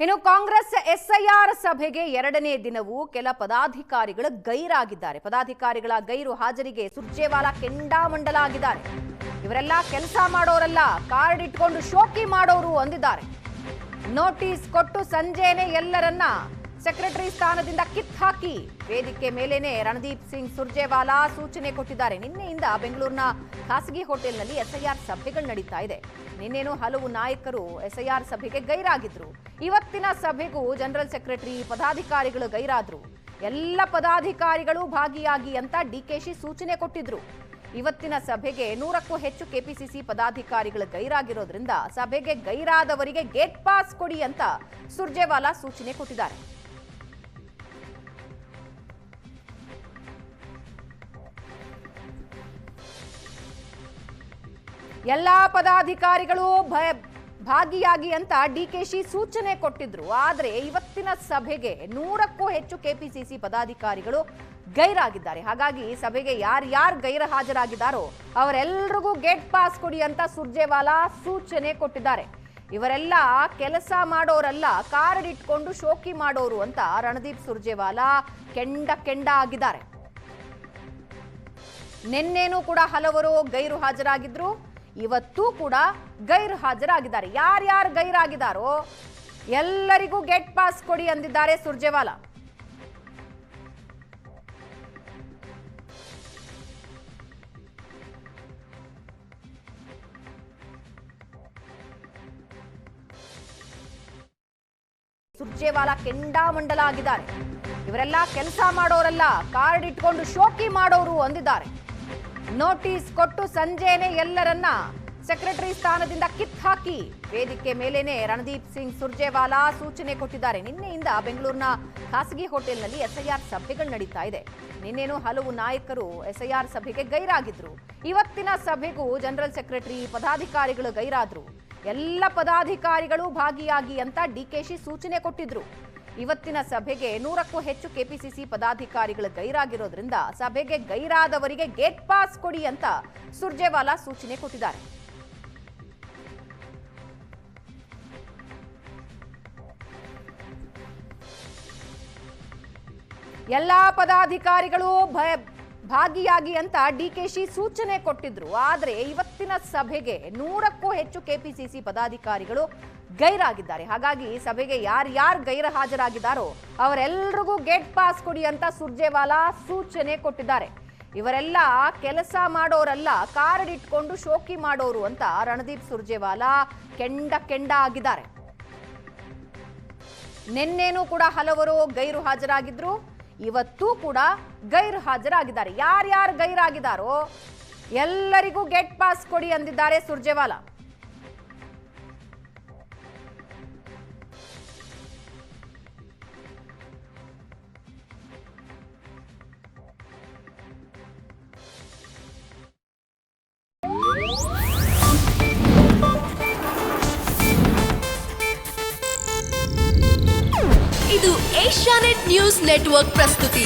ಇನ್ನು ಕಾಂಗ್ರೆಸ್ ಎಸ್ಐಆರ್ ಸಭೆಗೆ ಎರಡನೇ ದಿನವೂ ಕೆಲ ಪದಾಧಿಕಾರಿಗಳು ಗೈರಾಗಿದ್ದಾರೆ. ಪದಾಧಿಕಾರಿಗಳ ಗೈರು ಹಾಜರಿಗೆ ಸುರ್ಜೇವಾಲಾ ಕೆಂಡಾಮಂಡಲಾಗಿದ್ದಾರೆ. ಇವರೆಲ್ಲ ಕೆಲಸ ಮಾಡೋರಲ್ಲ, ಕಾರ್ಡ್ ಇಟ್ಕೊಂಡು ಶೋಕಿ ಮಾಡೋರು ಅಂದಿದ್ದಾರೆ. ನೋಟಿಸ್ ಕೊಟ್ಟು ಸಂಜೆನೆ ಎಲ್ಲರನ್ನ ಸೆಕ್ರೆಟರಿ ಸ್ಥಾನದಿಂದ ಕಿತ್ತಾಕಿ ವೇದಿಕೆ ಮೇಲೇನೆ ರಣದೀಪ್ ಸಿಂಗ್ ಸುರ್ಜೇವಾಲಾ ಸೂಚನೆ ಕೊಟ್ಟಿದ್ದಾರೆ. ನಿನ್ನೆಯಿಂದ ಬೆಂಗಳೂರಿನ ಖಾಸಗಿ ಹೋಟೆಲ್ನಲ್ಲಿ ಎಸ್ಐಆರ್ ಸಭೆಗಳು ನಡೀತಾ ಇದೆ. ನಿನ್ನೇನು ಹಲವು ನಾಯಕರು ಎಸ್ಐಆರ್ ಸಭೆಗೆ ಗೈರಾಗಿದ್ರು. ಇವತ್ತಿನ ಸಭೆಗೂ ಜನರಲ್ ಸೆಕ್ರೆಟರಿ ಪದಾಧಿಕಾರಿಗಳು ಗೈರಾದ್ರು. ಎಲ್ಲ ಪದಾಧಿಕಾರಿಗಳು ಭಾಗಿಯಾಗಿ ಅಂತ ಡಿಕೆಶಿ ಸೂಚನೆ ಕೊಟ್ಟಿದ್ರು. ಇವತ್ತಿನ ಸಭೆಗೆ 100ಕ್ಕೂ ಹೆಚ್ಚು ಕೆಪಿಸಿಸಿ ಪದಾಧಿಕಾರಿಗಳು ಗೈರಾಗಿರೋದ್ರಿಂದ ಸಭೆಗೆ ಗೈರಾದವರಿಗೆ ಗೇಟ್ ಪಾಸ್ ಕೊಡಿ ಅಂತ ಸುರ್ಜೇವಾಲಾ ಸೂಚನೆ ಕೊಟ್ಟಿದ್ದಾರೆ. ಎಲ್ಲಾ ಪದಾಧಿಕಾರಿಗಳು ಭಾಗಿಯಾಗಿ ಅಂತ ಡಿಕೆಶಿ ಸೂಚನೆ ಕೊಟ್ಟಿದ್ರು. ಆದ್ರೆ ಇವತ್ತಿನ ಸಭೆಗೆ 100ಕ್ಕೂ ಹೆಚ್ಚು ಕೆಪಿಸಿಸಿ ಪದಾಧಿಕಾರಿಗಳು ಗೈರಾಗಿದ್ದಾರೆ. ಹಾಗಾಗಿ ಸಭೆಗೆ ಯಾರ್ಯಾರು ಗೈರು ಹಾಜರಾಗಿದ್ದಾರೋ ಅವರೆಲ್ಲರಿಗೂ ಗೇಟ್ ಪಾಸ್ ಕೊಡಿ ಅಂತ ಸುರ್ಜೇವಾಲಾ ಸೂಚನೆ ಕೊಟ್ಟಿದ್ದಾರೆ. ಇವರೆಲ್ಲ ಕೆಲಸ ಮಾಡೋರಲ್ಲ, ಕಾರ್ಡ್ ಇಟ್ಕೊಂಡು ಶೋಕಿ ಮಾಡೋರು ಅಂತ ರಣದೀಪ್ ಸುರ್ಜೇವಾಲಾ ಕೆಂಡ ಆಗಿದ್ದಾರೆ. ನಿನ್ನೇನೂ ಕೂಡ ಹಲವರು ಗೈರು ಹಾಜರಾಗಿದ್ರು. ಇವತ್ತೂ ಕೂಡ ಗೈರು ಹಾಜರಾಗಿದ್ದಾರೆ. ಯಾರ್ಯಾರು ಗೈರಾಗಿದ್ದಾರೋ ಎಲ್ಲರಿಗೂ ಗೇಟ್ ಪಾಸ್ ಕೊಡಿ ಅಂದಿದ್ದಾರೆ ಸುರ್ಜೇವಾಲಾ. ಸುರ್ಜೇವಾಲಾ ಕೆಂಡಾಮಂಡಲಾಗಿದ್ದಾರೆ. ಇವರೆಲ್ಲ ಕೆಲಸ ಮಾಡೋರಲ್ಲ, ಕಾರ್ಡ್ ಇಟ್ಕೊಂಡು ಶೋಕಿ ಮಾಡೋರು ಅಂದಿದ್ದಾರೆ. ನೋಟಿಸ್ ಕೊಟ್ಟು ಸಂಜೆನೆ ಎಲ್ಲರನ್ನ ಸೆಕ್ರೆಟರಿ ಸ್ಥಾನದಿಂದ ಕಿತ್ತಾಕಿ ವೇದಿಕೆ ಮೇಲೇನೆ ರಣದೀಪ್ ಸಿಂಗ್ ಸುರ್ಜೇವಾಲಾ ಸೂಚನೆ ಕೊಟ್ಟಿದ್ದಾರೆ. ನಿನ್ನೆಯಿಂದ ಬೆಂಗಳೂರಿನ ಖಾಸಗಿ ಹೋಟೆಲ್ನಲ್ಲಿ ಎಸ್ಐಆರ್ ಸಭೆಗಳು ನಡೀತಾ ಇದೆ. ನಿನ್ನೇನು ಹಲವು ನಾಯಕರು ಎಸ್ಐಆರ್ ಸಭೆಗೆ ಗೈರಾಗಿದ್ರು. ಇವತ್ತಿನ ಸಭೆಗೂ ಜನರಲ್ ಸೆಕ್ರೆಟರಿ ಪದಾಧಿಕಾರಿಗಳು ಗೈರಾದ್ರು. ಎಲ್ಲ ಪದಾಧಿಕಾರಿಗಳು ಭಾಗಿಯಾಗಿ ಅಂತ ಡಿಕೆಶಿ ಸೂಚನೆ ಕೊಟ್ಟಿದ್ರು. ಇವತ್ತಿನ ಸಭೆಗೆ 100ಕ್ಕೂ ಹೆಚ್ಚು ಕೆಪಿಸಿಸಿ ಪದಾಧಿಕಾರಿಗಳು ಗೈರಾಗಿರೋದ್ರಿಂದ ಸಭೆಗೆ ಗೈರಾದವರಿಗೆ ಗೇಟ್ ಪಾಸ್ ಕೊಡಿ ಅಂತ ಸುರ್ಜೇವಾಲಾ ಸೂಚನೆ ಕೊಟ್ಟಿದ್ದಾರೆ. ಎಲ್ಲಾ ಪದಾಧಿಕಾರಿಗಳು ಭಾಗಿಯಾಗಿ ಅಂತ ಡಿಕೆಶಿ ಸೂಚನೆ ಕೊಟ್ಟಿದ್ರು. ಆದ್ರೆ ಇವತ್ತಿನ ಸಭೆಗೆ 100ಕ್ಕೂ ಹೆಚ್ಚು ಕೆಪಿಸಿಸಿ ಪದಾಧಿಕಾರಿಗಳು ಗೈರಾಗಿದ್ದಾರೆ. ಹಾಗಾಗಿ ಸಭೆಗೆ ಯಾರ್ಯಾರು ಗೈರು ಹಾಜರಾಗಿದ್ದಾರೋ ಅವರೆಲ್ಲರಿಗೂ ಗೇಟ್ ಪಾಸ್ ಕೊಡಿ ಅಂತ ಸುರ್ಜೇವಾಲಾ ಸೂಚನೆ ಕೊಟ್ಟಿದ್ದಾರೆ. ಇವರೆಲ್ಲ ಕೆಲಸ ಮಾಡೋರಲ್ಲ, ಕಾರ್ಡ್ ಇಟ್ಕೊಂಡು ಶೋಕಿ ಮಾಡೋರು ಅಂತ ರಣದೀಪ್ ಸುರ್ಜೇವಾಲಾ ಕೆಂಡ ಆಗಿದ್ದಾರೆ. ನಿನ್ನೇನೂ ಕೂಡ ಹಲವರು ಗೈರು ಹಾಜರಾಗಿದ್ರು. ಇವತ್ತೂ ಕೂಡ ಗೈರು ಹಾಜರಾಗಿದ್ದಾರೆ. ಯಾರ್ಯಾರು ಗೈರಾಗಿದ್ದಾರೋ ಎಲ್ಲರಿಗೂ ಗೇಟ್ ಪಾಸ್ ಕೊಡಿ ಅಂದಿದ್ದಾರೆ ಸುರ್ಜೇವಾಲಾ. ಇದು ಏಷ್ಯಾನೆಟ್ ನ್ಯೂಸ್ ನೆಟ್ವರ್ಕ್ ಪ್ರಸ್ತುತಿ.